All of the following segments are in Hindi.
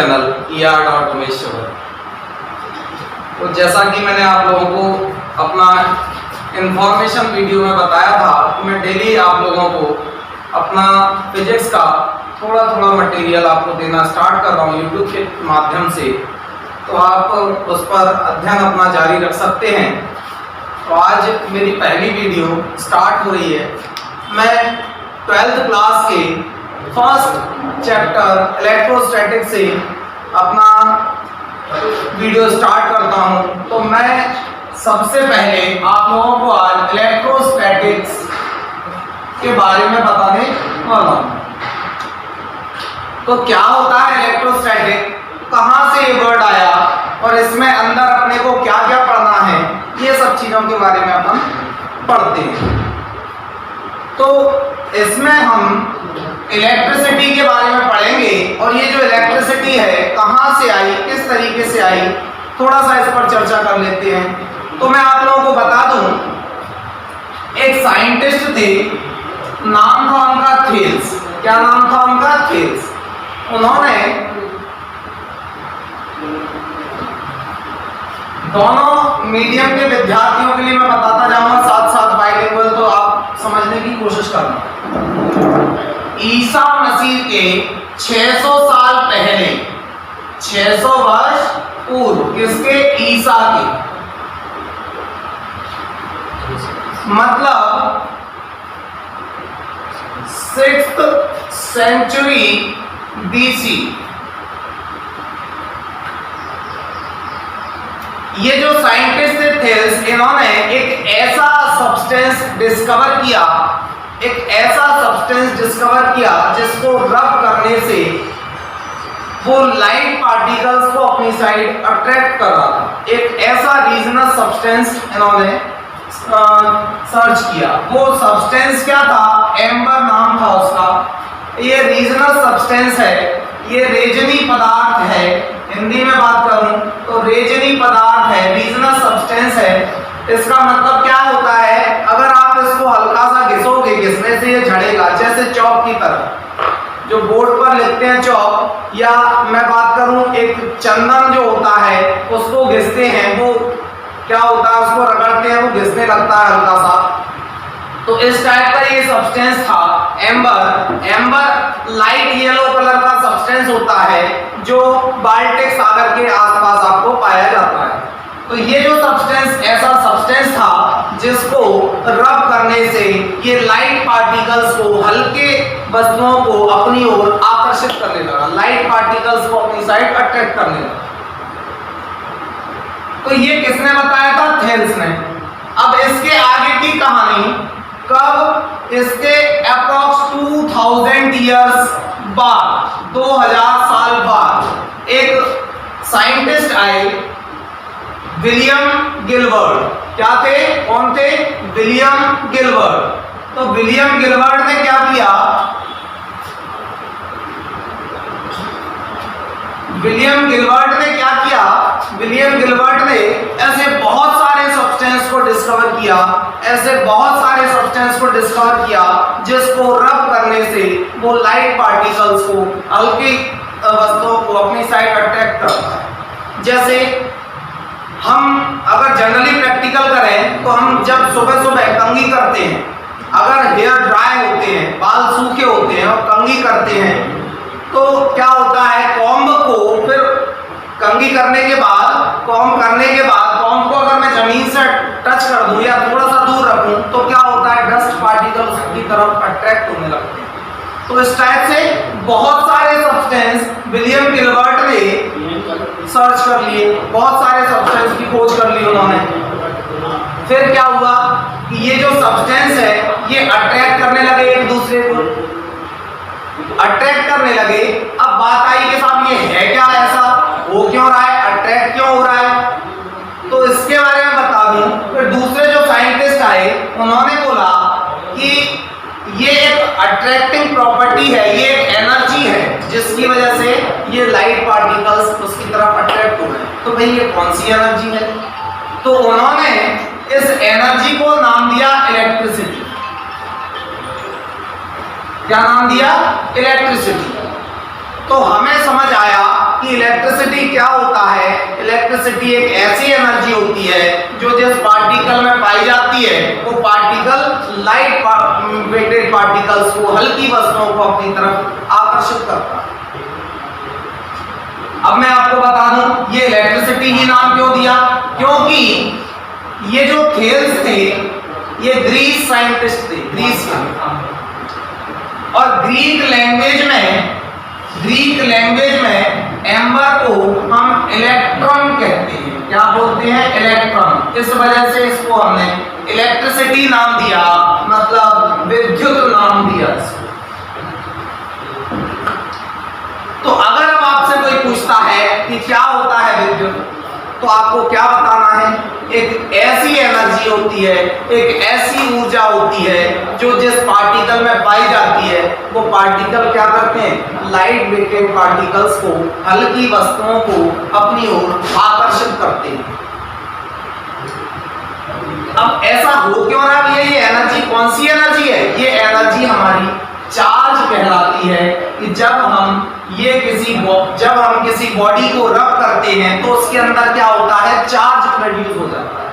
Channel ER automation. तो जैसा कि मैंने आप लोगों को अपना इंफॉर्मेशन वीडियो में बताया था कि मैं डेली आप लोगों को अपना फिजिक्स का थोड़ा थोड़ा मटेरियल आपको देना स्टार्ट कर रहा हूँ यूट्यूब के माध्यम से, तो आप उस पर अध्ययन अपना जारी रख सकते हैं। तो आज मेरी पहली वीडियो स्टार्ट हो रही है। मैं 12th क्लास के फर्स्ट चैप्टर इलेक्ट्रोस्टैटिक से अपना वीडियो स्टार्ट करता हूं। तो मैं सबसे पहले आप लोगों को आज इलेक्ट्रोस्टैटिक्स के बारे में बताने वाला हूं। तो क्या होता है इलेक्ट्रोस्टैटिक, कहां से ये वर्ड आया और इसमें अंदर अपने को क्या क्या पढ़ना है, ये सब चीजों के बारे में अपन पढ़ते हैं। तो इसमें हम इलेक्ट्रिसिटी के बारे में पढ़ेंगे और ये जो इलेक्ट्रिसिटी है कहां से आई, किस तरीके से आई, थोड़ा सा इस पर चर्चा कर लेते हैं। तो मैं आप लोगों को बता दूं, एक साइंटिस्ट थे, नाम था उनका थेल्स। क्या नाम था उनका? थेल्स। उन्होंने दोनों मीडियम के विद्यार्थियों के लिए मैं बताता जाऊंगा, साथ साथ बाइलिंगुअल, तो आप समझने की कोशिश करना। ईसा मसीह के 600 साल पहले, 600 वर्ष पूर्व, किसके? ईसा के, मतलब 6th सेंचुरी BC। ये जो साइंटिस्ट थे, इन्होंने एक ऐसा सब्सटेंस डिस्कवर किया, जिसको रब करने से वो लाइट पार्टिकल्स को अपनी साइड अट्रैक्ट कर रहा था। एक ऐसा रीजनस सब्सटेंस इन्होंने सर्च किया। वो सब्सटेंस क्या था? एम्बर नाम था उसका। ये रीजनस सब्सटेंस है, ये रेजनी पदार्थ है। हिंदी में बात करूं तो रेजनी पदार्थ है, रीजनस सब्सटेंस है। इसका मतलब क्या होता है? अगर आप इसको हल्का सा घिसोगे, घिसने से ये झड़ेगा, जैसे चौक की तरह जो बोर्ड पर लिखते हैं चौक, या मैं बात करूं एक चंदन जो होता है उसको घिसते हैं, वो क्या होता है, उसको रगड़ते हैं, वो घिसने लगता है हल्का सा। तो इस टाइप का ये सब्सटेंस था amber. Amber light yellow colour का सब्सटेंस होता है जो बाल्टिक सागर के आसपास आपको पाया जाता है। तो ये जो सब्सटेंस ऐसा सब्सटेंस था जिसको रब करने से ये लाइट पार्टिकल्स को, हल्के वस्तुओं को अपनी ओर आकर्षित करने लगा, लाइट पार्टिकल्स को अपनी साइड अट्रैक्ट करने लगा। तो ये किसने बताया था? थेल्स ने। अब इसके आगे की कहानी, कब? इसके अप्रॉक्स 2000 ईयर्स बाद, 2000 साल बाद एक साइंटिस्ट आए, विलियम गिलबर्ट। क्या थे? कौन थे? William Gilbert. तो विलियम गिलबर्ट ने क्या किया? विलियम गिलबर्ट ने ऐसे बहुत सारे सब्सटेंस को डिस्कवर किया, जिसको रब करने से वो लाइट पार्टिकल्स को, हल्की वस्तुओं को अपनी साइड अट्रैक्ट करता है। जैसे हम अगर जनरली प्रैक्टिकल करें तो हम जब सुबह सुबह कंघी करते हैं, अगर हेयर ड्राई होते हैं, बाल सूखे होते हैं और कंघी करते हैं, तो क्या होता है, कॉम्ब को फिर कंघी करने के बाद, कॉम्ब को अगर मैं जमीन से टच कर दूं या थोड़ा सा दूर रखूं, तो क्या होता है, डस्ट पार्टिकल्स की तरफ अट्रैक्ट होने लगते हैं। तो इस टाइप से बहुत सारे सब्सटेंस विलियम गिलबर्ट ने सर्च कर लिए, बहुत सारे सब्सटेंस की खोज कर ली उन्होंने। फिर क्या हुआ कि ये जो सब्सटेंस है ये अट्रैक्ट करने लगे, एक दूसरे को अट्रैक्ट करने लगे। अब बात आई कि साहब ये है क्या, ऐसा हो क्यों रहा है, अट्रैक्ट क्यों हो रहा है? तो इसके बारे में बता दूं, फिर दूसरे जो साइंटिस्ट आए उन्होंने बोला कि ये एक अट्रैक्टिंग प्रॉपर्टी है, ये एक एनर्जी है जिसकी वजह से ये लाइट पार्टिकल्स उसकी तरफ अट्रैक्ट हो रहे हैं। तो भाई ये कौन सी एनर्जी है? तो उन्होंने इस एनर्जी को नाम दिया इलेक्ट्रिसिटी। क्या नाम दिया? इलेक्ट्रिसिटी। तो हमें समझ आया कि पाई जाती है वो पार्टिकल लाइट वेटेड पार्टिकल्स को, हल्की वस्तुओं को अपनी तरफ आकर्षित करता है। अब मैं आपको बता दूं ये इलेक्ट्रिसिटी ही नाम क्यों दिया, क्योंकि ये जो थेल्स थे ये ग्रीक साइंटिस्ट थे, ग्रीस के, और ग्रीक लैंग्वेज में एम्बर को हम इलेक्ट्रॉन कहते हैं। क्या बोलते हैं? इलेक्ट्रॉन। इस वजह से इसको हमने इलेक्ट्रिसिटी नाम दिया, मतलब विद्युत नाम दिया इसको। तो अगर अब आपसे कोई पूछता है कि क्या होता है विद्युत, तो आपको क्या बताना है? एक ऐसी एनर्जी होती है, एक ऐसी ऊर्जा होती है जो जिस पार्टिकल में पाई जाती है वो पार्टिकल क्या करते हैं? लाइट वेटेड पार्टिकल्स को, हल्की वस्तुओं को अपनी ओर आकर्षित करते हैं। अब ऐसा हो क्यों रहा है? ये एनर्जी कौन सी एनर्जी है? ये एनर्जी हमारी चार्ज कहलाती है कि जब हम किसी बॉडी को रब करते हैं तो उसके अंदर क्या होता है? चार्ज प्रोड्यूस हो जाता है।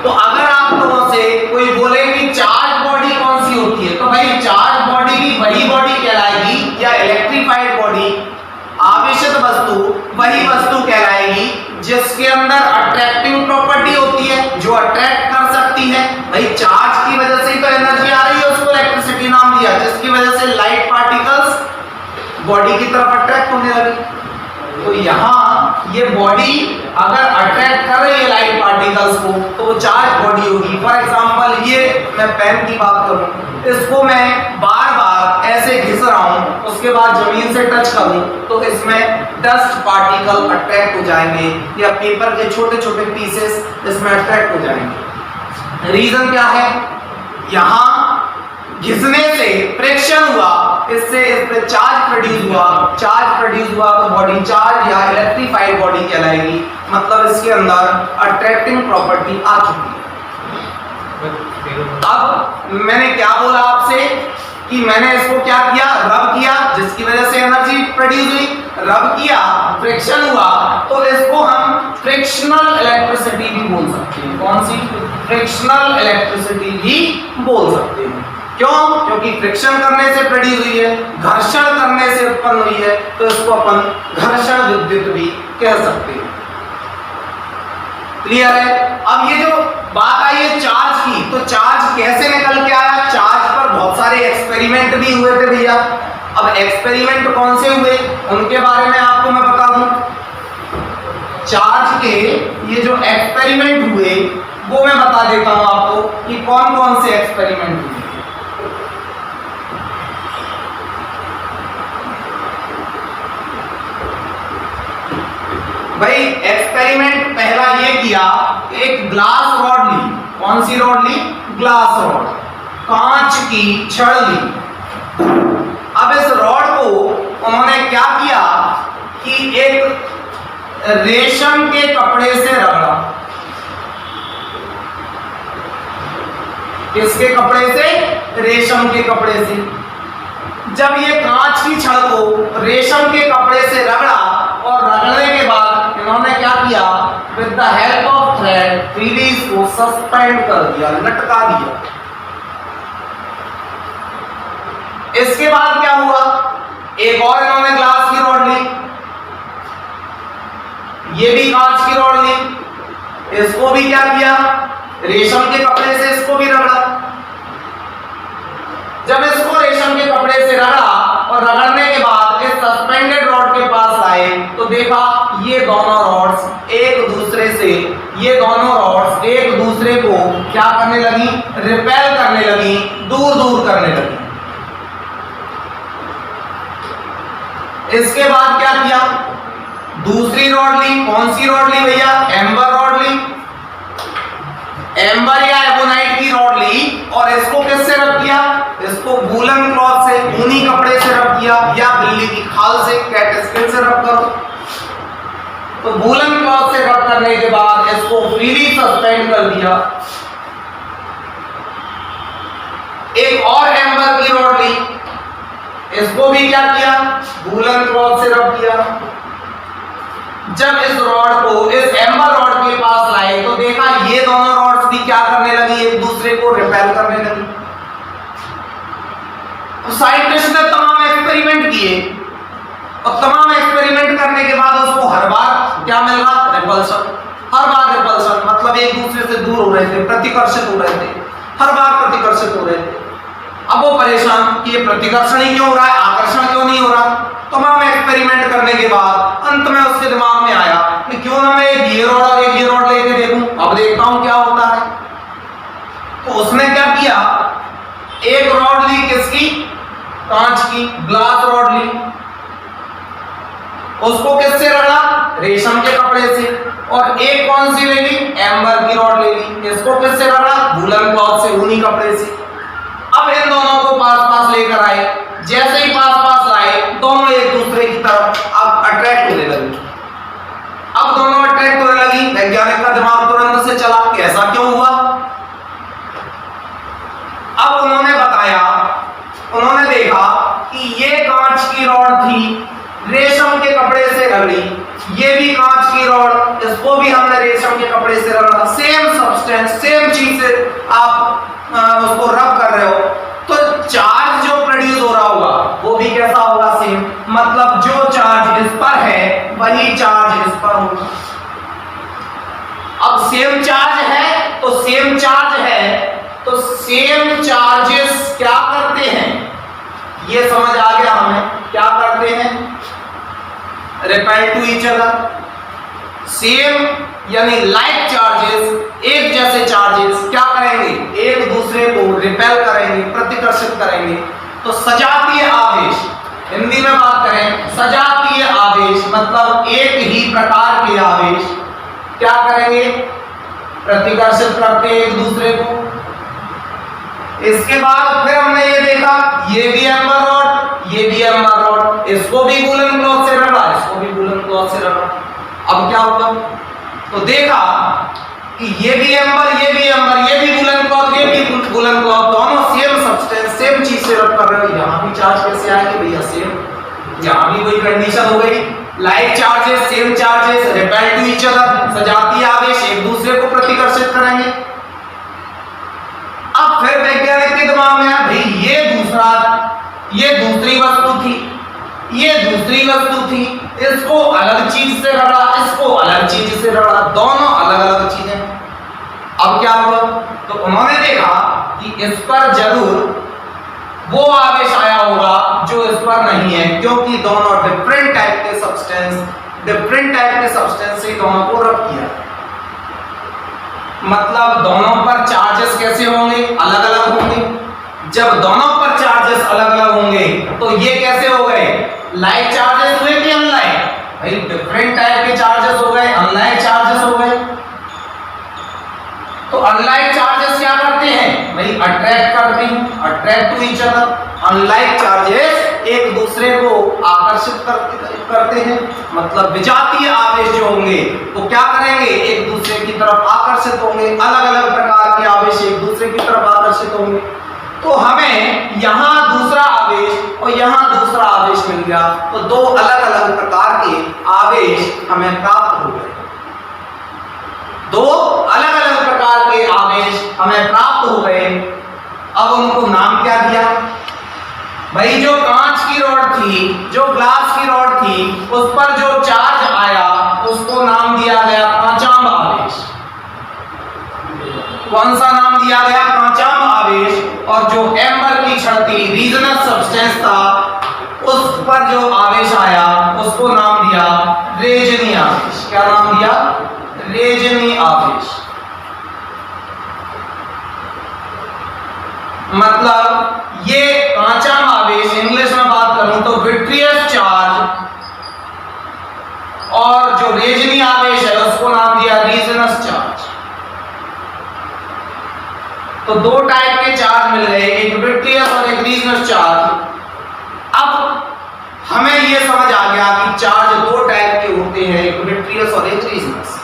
तो अगर आप लोगों से कोई बोले कि चार्ज बॉडी कौन सी होती है, तो भाई चार्ज बॉडी भी वही बॉडी कहलाएगी, या इलेक्ट्रीफाइड बॉडी, आवेशित वस्तु वही वस्तु कहलाएगी जिसके अंदर अट्रैक्टिंग प्रॉपर्टी होती है, जो अट्रैक्ट कर सकती है। भाई चार्ज की वजह से ही तो एनर्जी आ रही है, उसको इलेक्ट्रिसिटी नाम दिया, जिसकी वजह से लाइट पार्टिकल्स बॉडी की तरफ अट्रैक्ट होने लगी। तो यहाँ ये बॉडी अगर अट्रैक्ट कर रही है लाइट पार्टिकल्स को तो वो चार्ज बॉडी होगी। फॉर एग्जांपल ये मैं पेन की बात करूं, इसको मैं बार बार ऐसे घिस रहा हूं, उसके बाद जमीन से टच करूं तो इसमें डस्ट पार्टिकल अट्रैक्ट हो जाएंगे, या पेपर के छोटे छोटे पीसेस इसमें अट्रैक्ट हो जाएंगे। रीजन क्या है? यहाँ घिसने से फ्रिक्शन हुआ, इससे इस पे चार्ज प्रोड्यूस हुआ तो बॉडी चार्ज या इलेक्ट्रीफाइड बॉडी कहलाएगी, मतलब इसके अंदर अट्रैक्टिंग प्रॉपर्टी आ चुकी है। अब मैंने क्या बोला आपसे कि मैंने इसको क्या किया? रब किया, जिसकी वजह से एनर्जी प्रोड्यूस हुई। रब किया, फ्रिक्शन हुआ, तो इसको हम फ्रिक्शनल इलेक्ट्रिसिटी भी बोल सकते हैं। कौन सी? फ्रिक्शनल इलेक्ट्रिसिटी भी बोल सकते हैं। क्यों? क्योंकि फ्रिक्शन करने से प्रोड्यूस हुई है, घर्षण करने से उत्पन्न हुई है, तो इसको अपन घर्षण विद्युत भी कह सकते हैं। क्लियर है? अब ये जो बात आई है चार्ज की, तो चार्ज कैसे निकल के आया? चार्ज पर बहुत सारे एक्सपेरिमेंट भी हुए थे भैया। अब एक्सपेरिमेंट कौन से हुए उनके बारे में आपको मैं बता दूं। चार्ज के ये जो एक्सपेरिमेंट हुए वो मैं बता देता हूं आपको कि कौन कौन से एक्सपेरिमेंट हुए। भाई एक्सपेरिमेंट पहला ये किया, एक ग्लास रॉड ली। कौन सी रॉड ली? ग्लास रॉड, कांच की छड़ ली। अब इस रॉड को उन्होंने क्या किया कि एक रेशम के कपड़े से रगड़ा। किसके कपड़े से? रेशम के कपड़े से। जब ये कांच की छड़ को रेशम के कपड़े से रगड़ा, और रगड़ने के बाद इन्होंने क्या किया? With the help of thread freely इसको सस्पेंड कर दिया, लटका दिया। इसके बाद क्या हुआ? एक और इन्होंने ग्लास की रॉड ली, ये भी कांच की रॉड ली, इसको भी क्या किया? रेशम के कपड़े से इसको भी रगड़ा। जब इसको रेशम के कपड़े से रगड़ा और रगड़ने के बाद इस सस्पेंडेड रॉड के पास आए तो देखा ये दोनों रॉड्स एक दूसरे को क्या करने लगी? रिपेल करने लगी, दूर दूर करने लगी। इसके बाद क्या किया? दूसरी रॉड ली। कौन सी रॉड ली भैया? एम्बर रॉड ली, एम्बर या एबोनाइट की रॉड ली, और इसको किससे रब किया? इसको वूलन क्लॉथ से, ऊनी कपड़े से रब किया, या बिल्ली की खाल से, कैट स्किन से रब करो। तो वूलन क्लॉथ से रब करने के बाद इसको फ्रीली सस्पेंड कर दिया। एक और एम्बर की रॉड ली, इसको भी क्या किया? वूलन क्लॉथ से रब किया। जब इस रॉड को इस एम्बर रॉड के पास लाए तो देखा ये दोनों रॉड्स भी क्या करने लगी, एक दूसरे को रिपेल करने लगी। तो साइंटिस्ट ने तमाम एक्सपेरिमेंट किए और तमाम एक्सपेरिमेंट करने के बाद उसको हर बार क्या मिल रहा, रिपल्शन। हर बार रिपल्शन मतलब एक दूसरे से दूर हो रहे थे, प्रतिकर्षित हो रहे थे, हर बार प्रतिकर्षित हो रहे थे। अब वो परेशान कि ये प्रतिकर्षण ही क्यों हो रहा है, आकर्षण क्यों नहीं हो रहा। तमाम एक्सपेरिमेंट करने के बाद अंत में उसके दिमाग में आया कि क्यों ना मैं एक ये रॉड और एक ये रॉड लेके देखूं, अब देखता हूं क्या होता है। तो उसने क्या किया, एक रॉड ली किसकी, कांच की, ग्लास रॉड ली, उसको किससे रगड़ा, रेशम के कपड़े से, और एक कौन सी ले ली, एम्बर की रॉड ले ली, इसको किससे रगड़ा, वूलन क्लॉथ से, ऊनी कपड़े से। अब इन दोनों को पास पास लेकर आए, जैसे ही पास पास लाए दोनों एक दूसरे की तरफ अब अट्रैक्ट होने लगे। अब दोनों अट्रैक्ट होने लगी, वैज्ञानिक का दिमाग तुरंत से चला कि ऐसा क्यों हुआ। अब उन्होंने बताया, उन्होंने देखा कि ये कांच की रॉड थी, रेशम के कपड़े से रगड़ी, ये भी कांच की रॉड, इसको भी हमने रेशम के कपड़े से रगड़ा, सेम सब्सटेंस, सेम चीज से आप उसको रब कर रहे हो, तो चार्ज जो प्रोड्यूस हो रहा होगा वो भी कैसा होगा, सेम। मतलब जो चार्ज इस पर है वही चार्ज इस पर होगा। अब सेम चार्ज है तो सेम चार्ज है तो सेम चार्जेस क्या करते हैं, ये समझ आ गया हमें, क्या करते हैं, repel to each other. Same यानी लाइक चार्जेस, एक जैसे चार्जेस क्या करेंगे, एक दूसरे को रिपेल करेंगे, प्रतिकर्षित करेंगे। तो सजातीय आवेश, हिंदी में बात करें, सजातीय आवेश मतलब एक ही प्रकार के आवेश क्या करेंगे, प्रतिकर्षित करते हैं एक दूसरे को। इसके बाद फिर हमने ये देखा, ये भी एम्बर रॉड, ये भी एम्बर रॉड, इसको भी वूलन क्लॉथ से रगड़ा, इसको भी वूलन क्लॉथ से रगड़ा। अब क्या होगा, तो देखा कि ये भी एम्बर, ये भी एम्बर, ये भी वूलन क्लॉथ, ये भी वूलन क्लॉथ, दोनों सेम सब्सटेंस, सेम चीज से रब कर रहे हो। यहाँ भी चार्ज कैसे आएंगे भैया, सेम। यहाँ भी वही कंडीशन हो गई, like charges, same charges, repel to each other, सजातीय आवेश एक दूसरे को प्रतिकर्षित करेंगे। अब फिर वैज्ञानिक के दिमाग में आया, भाई ये दूसरी वस्तु थी, ये दूसरी वस्तु थी, इसको अलग चीज से रगड़ा, इसको अलग चीज से रगड़ा, दोनों अलग अलग चीजें। अब क्या हुआ, तो उन्होंने देखा कि इस पर जरूर वो आवेश आया होगा जो इस पर नहीं है, क्योंकि दोनों डिफरेंट टाइप के सब्सटेंस से दोनों को रब किया। मतलब दोनों पर चार्जेस कैसे होंगे, अलग अलग होंगे। जब दोनों पर चार्जेस अलग अलग होंगे तो ये कैसे हो गए, लाइक चार्जेस हुए कि अनलाइक, भाई डिफरेंट टाइप के चार्जेस हो गए, अनलाइक चार्जेस हो गए। तो अनलाइक चार्जेस क्या करते हैं, भाई अट्रैक्ट करते हैं, attract to each other. Unlike charges एक दूसरे को आकर्षित करते हैं। मतलब विजातीय आवेश जो होंगे वो क्या करेंगे, एक दूसरे की तरफ आकर्षित होंगे, अलग अलग प्रकार के आवेश एक दूसरे की तरफ आकर्षित होंगे। तो हमें यहाँ दूसरा आवेश और यहाँ दूसरा आवेश मिल गया, तो दो अलग अलग प्रकार के आवेश हमें प्राप्त हो गए। दो अलग अलग प्रकार के आवेश हमें प्राप्त हो गए। अब उनको नाम क्या दिया, भाई जो कांच की रॉड थी, जो ग्लास की रॉड थी, उस पर जो चार्ज आया उसको नाम दिया गया कांचाम आवेश। कौन सा नाम दिया गया, कांचाम आवेश। और जो एम्बर की छड़ थी, रीजनल सब्सटेंस था, उस पर जो आवेश आया उसको नाम दिया रेजनी आवेश। क्या नाम दिया, रेजनी आवेश। मतलब ये कांचाम आवेश, इंग्लिश में बात करूं तो विट्रियस चार्ज, और जो रेजनी आवेश है उसको नाम दिया रीजनस चार्ज। तो दो टाइप के चार्ज मिल गए, एक विट्रियस और एक रीजनस चार्ज। अब हमें यह समझ आ गया कि चार्ज दो टाइप के होते हैं, एक विट्रियस और एक रीजनस।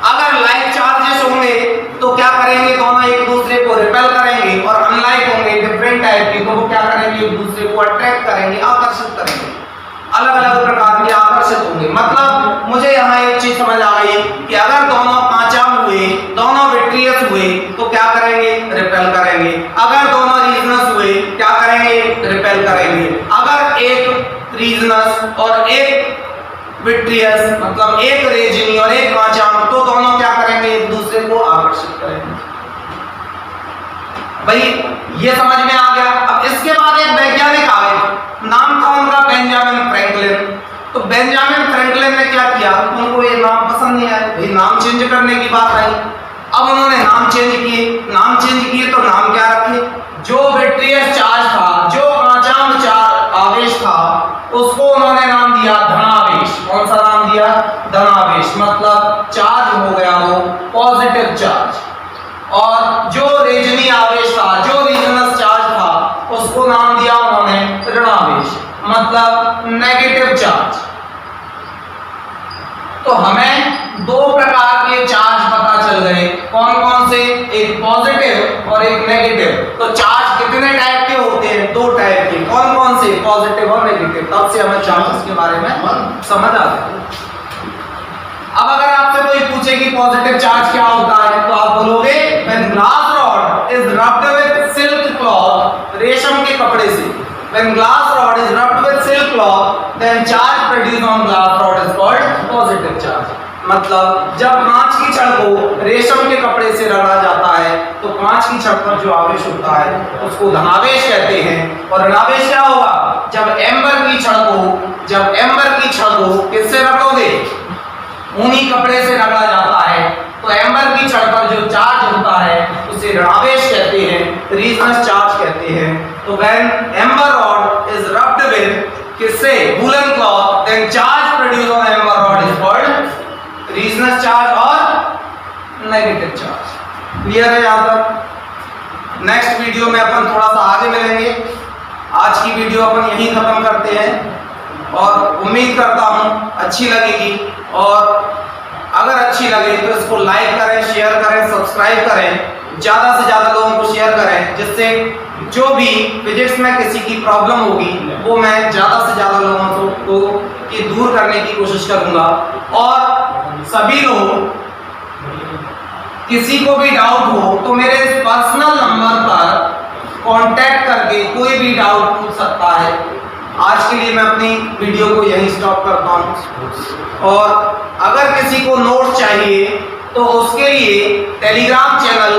अगर लाइक चार्जेस होंगे तो क्या करेंगे, दोनों एक दूसरे को रिपेल करेंगे, और अनलाइक होंगे डिफरेंट टाइप के, तो वो क्या करेंगे, एक दूसरे को अट्रैक्ट करेंगे, आकर्षित करेंगे, अलग अलग प्रकार के आकर्षित होंगे। मतलब मुझे चीज समझ आ गई कि अगर दोनों कांचाम हुए, दोनों विट्रियस हुए तो क्या करेंगे? रिपेल करेंगे। अगर दोनों रीजनस हुए क्या करेंगे? रिपेल करेंगे। अगर एक रीजनस और एक विट्रियस मतलब एक रेजिनी और एक कांचाम तो दोनों क्या करेंगे? एक दूसरे को आकर्षित करेंगे। भाई ये समझ में आ गया। अब इसके बाद एक वैज्ञानिक आए, नाम था उनका बेंजामिन फ्रैंकलिन। तो बेंजामिन फ्रैंकलिन ने क्या किया? उनको ये नाम पसंद नहीं आया, भाई नाम चेंज करने की बात आई। अब उन्होंने नाम चेंज किए। नाम चेंज किए तो नाम क्या रखे? जो विट्रियस चार्ज था, जो कांचाम चार्ज आवेश था, उसको उन्होंने नाम दिया धनावेश। कौन सा नाम दिया? धनावेश। मतलब चार्ज हो गया वो पॉजिटिव चार्ज। और जो रेजनी आवेश था, जो रीजनस चार्ज था, उसको नाम दिया उन्होंने ऋणावेश मतलब नेगेटिव चार्ज। तो हमें दो प्रकार के चार्ज पता चल गए। कौन कौन से? एक पॉजिटिव और एक नेगेटिव। तो चार्ज कितने टाइप के होते हैं? दो टाइप के। कौन कौन से? पॉजिटिव और नेगेटिव। तब से हमें चार्जेस के बारे में समझ आ गया। अब अगर आपसे कोई पूछे कि पॉजिटिव चार्ज क्या होता है तो आप बोलोगे when glass rod is rubbed with silk cloth, रेशम के कपड़े से। When glass rod is rubbed with silk cloth then charge produced on glass rod is called positive charge. मतलब जब कांच की छड़ को रेशम के कपड़े से रगड़ा जाता है तो कांच की छड़ पर जो आवेश होता है उसको धनावेश कहते हैं। और ऋणावेश क्या होगा? जब एम्बर की छड़ को किससे रगड़ोगे? ऊनी कपड़े से रगड़ा जाता है तो एम्बर की छड़ पर जो चार्ज होता है उसे ऋणावेश कहते हैं, रीजनस चार्ज कहते हैं। तो when amber rod is rubbed with किससे? Woollen cloth then charge produced on amber rod is called resinous charge और नेगेटिव चार्ज। क्लियर है यहां तक? नेक्स्ट वीडियो में अपन थोड़ा सा आगे मिलेंगे। आज की वीडियो अपन यहीं खत्म करते हैं और उम्मीद करता हूं अच्छी लगेगी। और अगर अच्छी लगे तो इसको लाइक करें, शेयर करें, सब्सक्राइब करें, ज़्यादा से ज़्यादा लोगों को शेयर करें, जिससे जो भी फिजिक्स में किसी की प्रॉब्लम होगी वो मैं ज़्यादा से ज़्यादा लोगों को दूर करने की कोशिश करूँगा। और सभी लोग किसी को भी डाउट हो तो मेरे पर्सनल नंबर पर कांटेक्ट करके कोई भी डाउट पूछ सकता है। आज के लिए मैं अपनी वीडियो को यहीं स्टॉप करता हूं। और अगर किसी को नोट्स चाहिए तो उसके लिए टेलीग्राम चैनल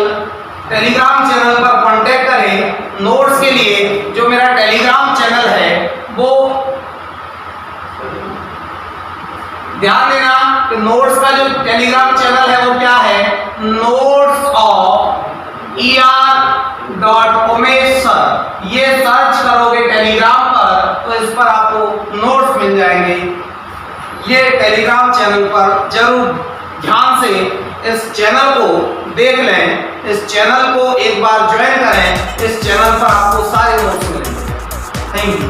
पर कांटेक्ट करें। नोट्स के लिए जो मेरा टेलीग्राम चैनल है वो ध्यान देना कि नोट्स का जो टेलीग्राम चैनल है वो क्या है? नोट्स ऑफ ER.उमेश सर। ये सर्च करोगे टेलीग्राम पर तो इस पर आपको नोट्स मिल जाएंगे। ये टेलीग्राम चैनल पर जरूर ध्यान से इस चैनल को देख लें, इस चैनल को एक बार ज्वाइन करें। इस चैनल पर आपको सारे नोट्स मिलेंगे। Thank you.